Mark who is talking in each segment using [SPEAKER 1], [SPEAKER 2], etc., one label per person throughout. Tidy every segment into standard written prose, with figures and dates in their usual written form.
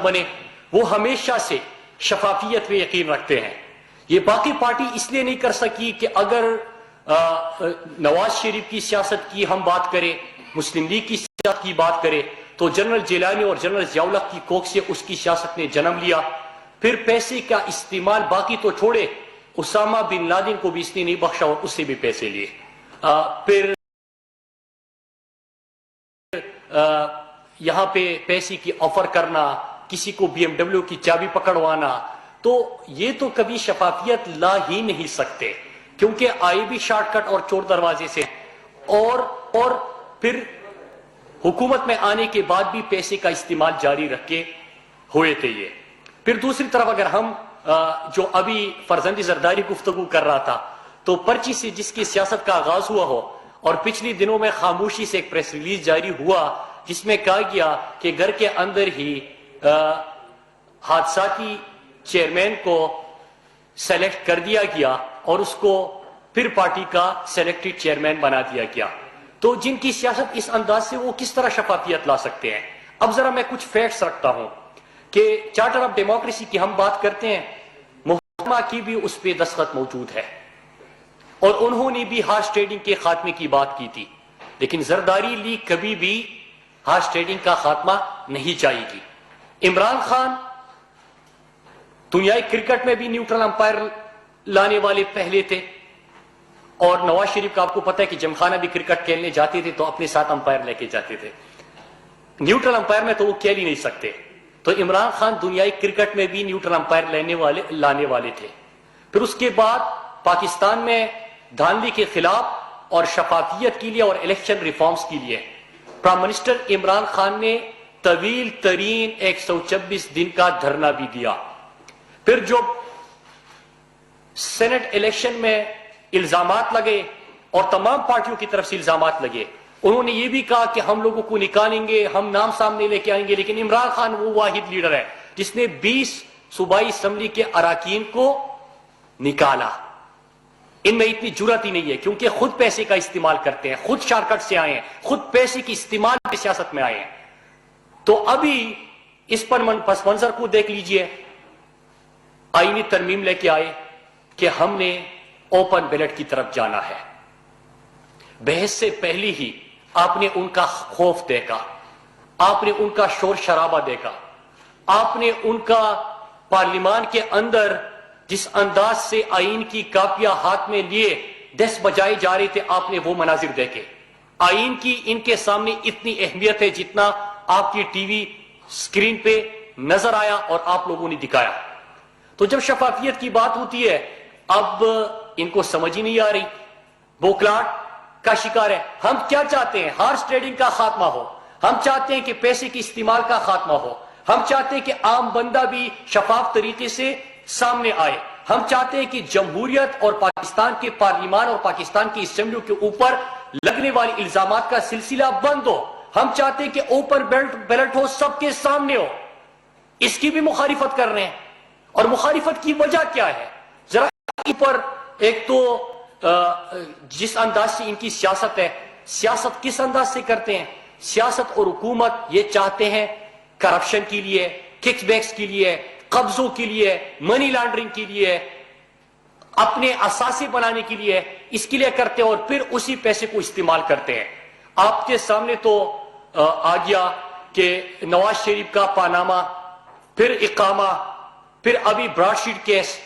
[SPEAKER 1] بنے وہ ہمیشہ سے شفافیت میں یقین رکھتے ہیں. یہ باقی پارٹی اس لیے نہیں کر سکی کہ اگر نواز شریف کی سیاست کی ہم بات کریں, مسلم لیگ کی سیاست کی بات کریں, تو جنرل جیلانی اور جنرل ضیاء الحق کی کوکھ سے اس کی سیاست نے جنم لیا. پھر پیسے کا استعمال باقی تو چھوڑے, اسامہ بن لادن کو بھی اس نے نہیں بخشا اور اس سے بھی پیسے لیے. پھر یہاں پہ پیسے کی آفر کرنا, کسی کو BMW کی چابی پکڑوانا, تو یہ تو کبھی شفافیت لا ہی نہیں سکتے, کیونکہ آئے بھی شارٹ کٹ اور چور دروازے سے, اور پھر حکومت میں آنے کے بعد بھی پیسے کا استعمال جاری رکھے ہوئے تھے یہ. پھر دوسری طرف اگر ہم جو ابھی فرزند زرداری گفتگو کر رہا تھا, تو پرچی سے جس کی سیاست کا آغاز ہوا ہو, اور پچھلی دنوں میں خاموشی سے ایک پریس ریلیز جاری ہوا جس میں کہا گیا کہ گھر کے اندر ہی حادثاتی چیئرمین کو سلیکٹ کر دیا گیا اور اس کو پھر پارٹی کا سلیکٹڈ چیئرمین بنا دیا گیا. تو جن کی سیاست اس انداز سے, وہ کس طرح شفافیت لا سکتے ہیں؟ اب ذرا میں کچھ فیکٹس رکھتا ہوں کہ چارٹر آف ڈیموکریسی کی ہم بات کرتے ہیں, محکمہ کی بھی اس پہ دستخط موجود ہے, اور انہوں نے بھی ہارس ٹریڈنگ کے خاتمے کی بات کی تھی, لیکن زرداری لیگ کبھی بھی ہارس ٹریڈنگ کا خاتمہ نہیں چاہے گی. عمران خان دنیائی کرکٹ میں بھی نیوٹرل امپائر لانے والے پہلے تھے, اور نواز شریف کا آپ کو پتہ ہے کہ جمخانہ بھی کرکٹ کھیلنے جاتے تھے تو اپنے ساتھ امپائر لے کے جاتے تھے. نیوٹرل امپائر میں تو وہ کھیل ہی نہیں سکتے, تو عمران خان دنیائی کرکٹ میں بھی نیوٹرل امپائر لانے والے تھے. پھر اس کے بعد پاکستان میں دھاندلی کے خلاف اور شفافیت کے لیے اور الیکشن ریفارمز کے لیے پرائم منسٹر عمران خان نے طویل ترین 126 دن کا دھرنا بھی دیا. پھر جو سینٹ الیکشن میں الزامات لگے اور تمام پارٹیوں کی طرف سے الزامات لگے, انہوں نے یہ بھی کہا کہ ہم لوگوں کو نکالیں گے, ہم نام سامنے لے کے آئیں گے, لیکن عمران خان وہ واحد لیڈر ہے جس نے 20 صوبائی اسمبلی کے اراکین کو نکالا. ان میں اتنی جرات ہی نہیں ہے کیونکہ خود پیسے کا استعمال کرتے ہیں, خود شارٹ کٹ سے آئے ہیں, خود پیسے کی استعمال کی سیاست میں آئے ہیں. تو ابھی اس پر پس منظر کو دیکھ لیجئے, آئینی ترمیم لے کے آئے کہ ہم نے اوپن بیلٹ کی طرف جانا ہے. بحث سے پہلی ہی آپ نے ان کا خوف دیکھا, آپ نے ان کا شور شرابہ دیکھا, آپ نے ان کا پارلیمان کے اندر جس انداز سے آئین کی کاپیاں ہاتھ میں لیے دست بجائے جا رہے تھے, آپ نے وہ مناظر دیکھے. آئین کی ان کے سامنے اتنی اہمیت ہے جتنا آپ کی ٹی وی سکرین پہ نظر آیا اور آپ لوگوں نے دکھایا. تو جب شفافیت کی بات ہوتی ہے, اب ان کو سمجھ ہی نہیں آ رہی, بوکلاٹ کا شکار ہے. ہم کیا چاہتے ہیں؟ ہارس ٹریڈنگ کا خاتمہ ہو, ہم چاہتے ہیں کہ پیسے کے استعمال کا خاتمہ ہو, ہم چاہتے ہیں کہ عام بندہ بھی شفاف طریقے سے سامنے آئے, ہم چاہتے ہیں کہ جمہوریت اور پاکستان کے پارلیمان اور پاکستان کی اسمبلیوں کے اوپر لگنے والی الزامات کا سلسلہ بند ہو, ہم چاہتے ہیں کہ اوپن بیلٹ ہو, سب کے سامنے ہو. اس کی بھی مخالفت کر رہے ہیں, اور مخالفت کی وجہ کیا ہے؟ ذرا اوپر ایک تو جس انداز سے ان کی سیاست ہے, سیاست کس انداز سے کرتے ہیں؟ سیاست اور حکومت یہ چاہتے ہیں کرپشن کے لیے, کک بیکس کے لیے, قبضوں کے لیے, منی لانڈرنگ کے لیے, اپنے اثاثے بنانے کے لیے, اس کے لیے کرتے ہیں, اور پھر اسی پیسے کو استعمال کرتے ہیں. آپ کے سامنے تو آ گیا کہ نواز شریف کا پاناما, پھر اقامہ, پھر ابھی براڈ شیٹ کیس,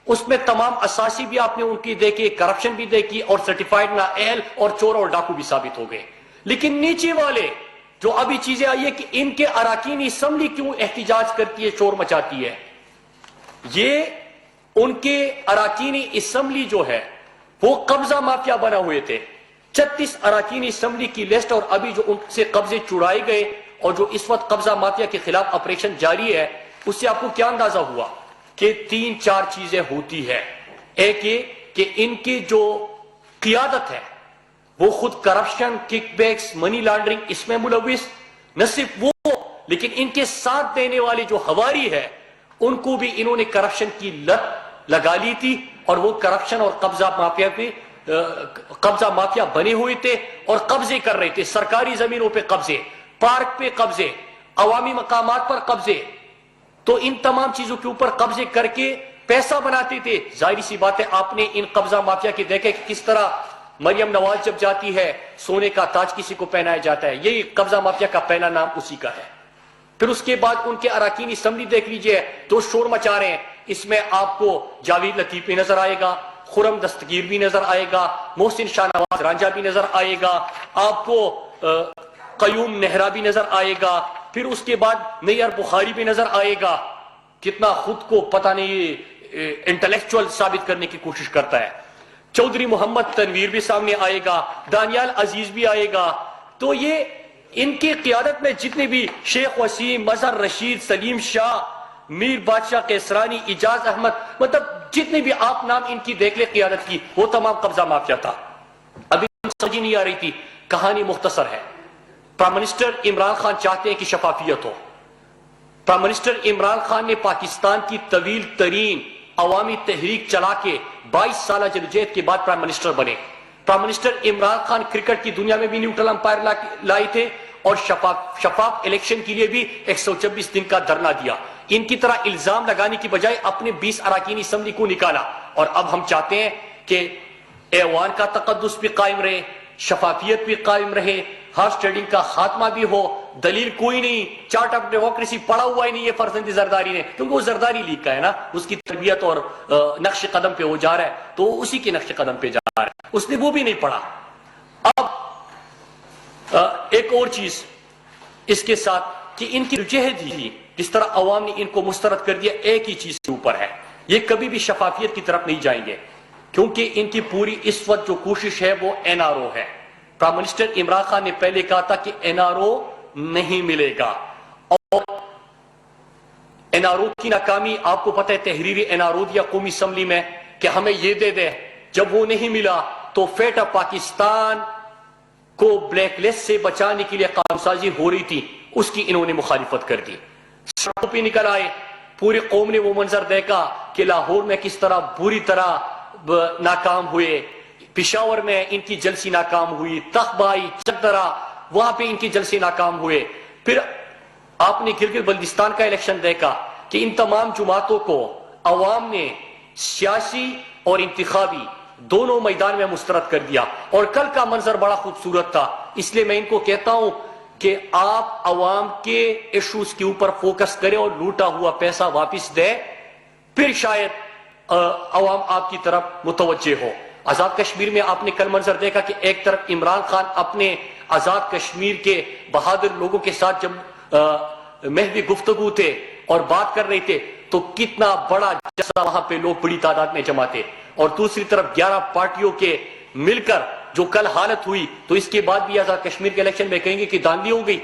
[SPEAKER 1] اس میں تمام اساسی بھی آپ نے ان کی دیکھی, کرپشن بھی دیکھی, اور سرٹیفائیڈ نااہل اور چور اور ڈاکو بھی ثابت ہو گئے. لیکن نیچے والے جو ابھی چیزیں آئی ہے کہ ان کے اراکین اسمبلی کیوں احتجاج کرتی ہے, شور مچاتی ہے, یہ ان کے اراکین اسمبلی جو ہے وہ قبضہ مافیا بنا ہوئے تھے. 36 اراکین اسمبلی کی لسٹ, اور ابھی جو ان سے قبضے چڑائے گئے اور جو اس وقت قبضہ مافیا کے خلاف آپریشن جاری ہے, اس سے آپ کو کیا اندازہ ہوا کہ 3-4 چیزیں ہوتی ہے. ایک یہ کہ ان کی جو قیادت ہے وہ خود corruption, kickbacks, money laundering اس میں ملوث, نہ صرف وہ, لیکن ان کے ساتھ دینے والے جو ہواری ہے ان کو بھی انہوں نے کرپشن کی لت لگا لی تھی, اور وہ کرپشن اور قبضہ مافیا بنے ہوئے تھے اور قبضے کر رہے تھے. سرکاری زمینوں پہ قبضے, پارک پہ قبضے, عوامی مقامات پر قبضے, تو ان تمام چیزوں کے اوپر قبضے کر کے پیسہ بناتے تھے. ظاہری سی بات ہے آپ نے ان قبضہ مافیا کے دیکھے کہ کس طرح مریم نواز جب جاتی ہے سونے کا تاج کسی کو پہنایا جاتا ہے. یہی قبضہ مافیا کا پہلا نام اسی کا ہے. پھر اس کے بعد ان کے اراکین اسمبلی دیکھ لیجئے تو شور مچا رہے ہیں. اس میں آپ کو جاوید لطیف بھی نظر آئے گا, خرم دستگیر بھی نظر آئے گا, محسن شاہ نواز رانجھا بھی نظر آئے گا, آپ کو قیوم نہرا بھی نظر آئے گا, پھر اس کے بعد نیئر بخاری بھی نظر آئے گا. کتنا خود کو پتہ نہیں انٹلیکچوئل ثابت کرنے کی کوشش کرتا ہے. چودھری محمد تنویر بھی سامنے آئے گا, دانیال عزیز بھی آئے گا. تو یہ ان کی قیادت میں جتنے بھی شیخ وسیم, مظہر رشید, سلیم شاہ, میر بادشاہ کیسرانی, اجاز احمد, مطلب جتنے بھی آپ نام ان کی دیکھ لے قیادت کی, وہ تمام قبضہ مافیا تھا. ابھی سمجھ نہیں آ رہی تھی. کہانی مختصر ہے. پرائم منسٹر عمران خان چاہتے ہیں کہ شفافیت ہو. پرائم منسٹر عمران خان نے پاکستان کی طویل ترین عوامی تحریک چلا کے 22 سالہ جدوجہد کے بعد پرائم منسٹر بنے. Prime minister Imran Khan cricket کی دنیا میں بھی نیوٹرل امپائر لائے تھے اور شفاف الیکشن کے لیے بھی 124 دن کا دھرنا دیا. ان کی طرح الزام لگانے کی بجائے اپنے 20 اراکین اسمبلی کو نکالا. اور اب ہم چاہتے ہیں کہ ایوان کا تقدس بھی قائم رہے, شفافیت بھی قائم رہے, ہارس ٹریڈنگ کا خاتمہ بھی ہو. دلیل کوئی نہیں, چارٹ آف ڈیموکریسی پڑا ہوا ہی نہیں یہ فرزند زرداری نے, کیونکہ وہ زرداری لیگ کا ہے نا, اس کی تربیت اور نقش قدم پہ وہ جا رہا ہے تو اسی کے نقش قدم پہ جا رہا ہے. اس نے وہ بھی نہیں پڑھا. اب ایک اور چیز اس کے ساتھ کہ ان کی جہد ہی جس طرح عوام نے ان کو مسترد کر دیا ایک ہی چیز کے اوپر ہے, یہ کبھی بھی شفافیت کی طرف نہیں جائیں گے کیونکہ ان کی پوری اس وقت جو کوشش ہے وہ این آر او ہے. پرائم منسٹر عمران خان نے پہلے کہا تھا کہ این آر او نہیں ملے گا, اور این آر او کی ناکامی آپ کو پتہ ہے. تحریری این آر او دیا قومی اسمبلی میں کہ ہمیں یہ دے دے, جب وہ نہیں ملا تو فیٹ آف پاکستان کو بلیک لسٹ سے بچانے کے لیے قانون سازی ہو رہی تھی, اس کی انہوں نے مخالفت کر دی. سڑکوں پہ نکل آئے, پوری قوم نے وہ منظر دیکھا کہ لاہور میں کس طرح بری طرح ناکام ہوئے, پشاور میں ان کی جلسی ناکام ہوئی, تخبائی, چکدرا, وہاں پہ ان کی جلسی ناکام ہوئے. پھر آپ نے گلگت بلتستان کا الیکشن دیکھا کہ ان تمام جماعتوں کو عوام نے سیاسی اور انتخابی دونوں میدان میں مسترد کر دیا. اور کل کا منظر بڑا خوبصورت تھا, اس لیے میں ان کو کہتا ہوں کہ آپ عوام کے ایشوز کے اوپر فوکس کریں اور لوٹا ہوا پیسہ واپس دے, پھر شاید عوام آپ کی طرف متوجہ ہو. آزاد کشمیر میں آپ نے کل منظر دیکھا کہ ایک طرف عمران خان اپنے آزاد کشمیر کے بہادر لوگوں کے ساتھ جب محض گفتگو تھے اور بات کر رہے تھے تو کتنا بڑا جلسہ وہاں پہ لوگ بڑی تعداد میں جمع تھے, اور دوسری طرف 11 پارٹیوں کے مل کر جو کل حالت ہوئی تو اس کے بعد بھی آزاد کشمیر کے الیکشن میں کہیں گے کہ دھاندلی ہو گئی.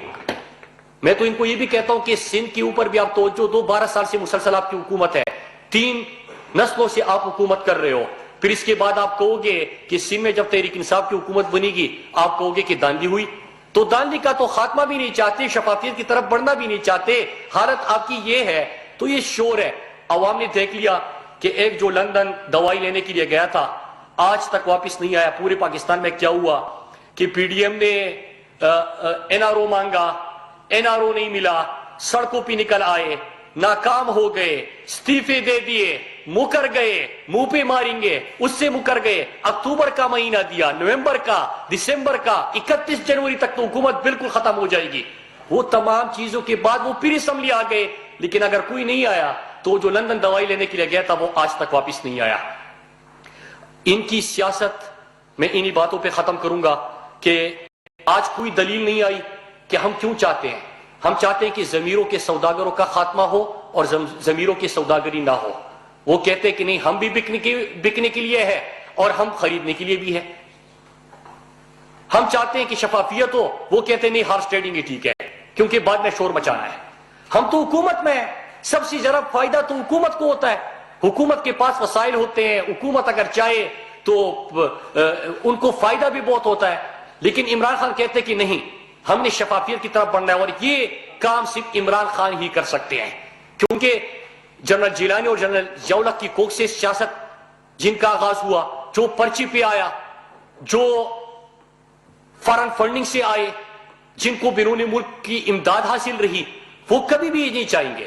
[SPEAKER 1] میں تو ان کو یہ بھی کہتا ہوں کہ سندھ کے اوپر بھی آپ توجہ دو, 12 سال سے مسلسل آپ کی حکومت ہے, 3 نسلوں سے آپ حکومت کر رہے ہو. پھر اس کے بعد آپ کہو گے کہ سندھ میں جب تحریک انصاف کی حکومت بنے گی آپ کہو گے کہ دھاندلی ہوئی. تو دھاندلی کا تو خاتمہ بھی نہیں چاہتے, شفافیت کی طرف بڑھنا بھی نہیں چاہتے. حالت آپ کی یہ ہے تو یہ شور ہے. عوام نے دیکھ لیا کہ ایک جو لندن دوائی لینے کے لیے گیا تھا آج تک واپس نہیں آیا. پورے پاکستان میں کیا ہوا کہ پی ڈی ایم نے این آر او مانگا, این آر او نہیں ملا, سڑکوں پہ نکل آئے, ناکام ہو گئے, استعفے دے دیے, مکر گئے, منہ پہ ماریں گے, اس سے مکر گئے. اکتوبر کا مہینہ دیا, نومبر کا, دسمبر کا, 31 جنوری تک تو حکومت بالکل ختم ہو جائے گی. وہ تمام چیزوں کے بعد وہ پھر اسمبلی آ گئے, لیکن اگر کوئی نہیں آیا تو جو لندن دوائی لینے کے لیے گیا تھا وہ آج تک واپس نہیں آیا. ان کی سیاست میں انہی باتوں پہ ختم کروں گا کہ آج کوئی دلیل نہیں آئی کہ ہم کیوں چاہتے ہیں. ہم چاہتے ہیں کہ ضمیروں کے سوداگروں کا خاتمہ ہو اور ضمیروں کی سوداگری نہ ہو. وہ کہتے ہیں کہ نہیں ہم بھی بکنے کے لیے ہے اور ہم خریدنے کے لیے بھی ہے. ہم چاہتے ہیں کہ شفافیت ہو, وہ کہتے ہیں نہیں ہارس ٹریڈنگ ہی ٹھیک ہے کیونکہ بعد میں شور مچانا ہے. ہم تو حکومت میں ہیں, سب سے زیادہ فائدہ تو حکومت کو ہوتا ہے. حکومت کے پاس وسائل ہوتے ہیں, حکومت اگر چاہے تو ان کو فائدہ بھی بہت ہوتا ہے. لیکن عمران خان کہتے ہیں کہ نہیں ہم نے شفافیت کی طرف بڑھنا ہے, اور یہ کام صرف عمران خان ہی کر سکتے ہیں کیونکہ جنرل جیلانی اور جنرل ضیاء کی کوک سے سیاست جن کا آغاز ہوا, جو پرچی پہ آیا, جو فارن فنڈنگ سے آئے, جن کو بیرون ملک کی امداد حاصل رہی, وہ کبھی بھی یہ نہیں چاہیں گے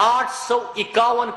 [SPEAKER 1] 851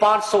[SPEAKER 1] 500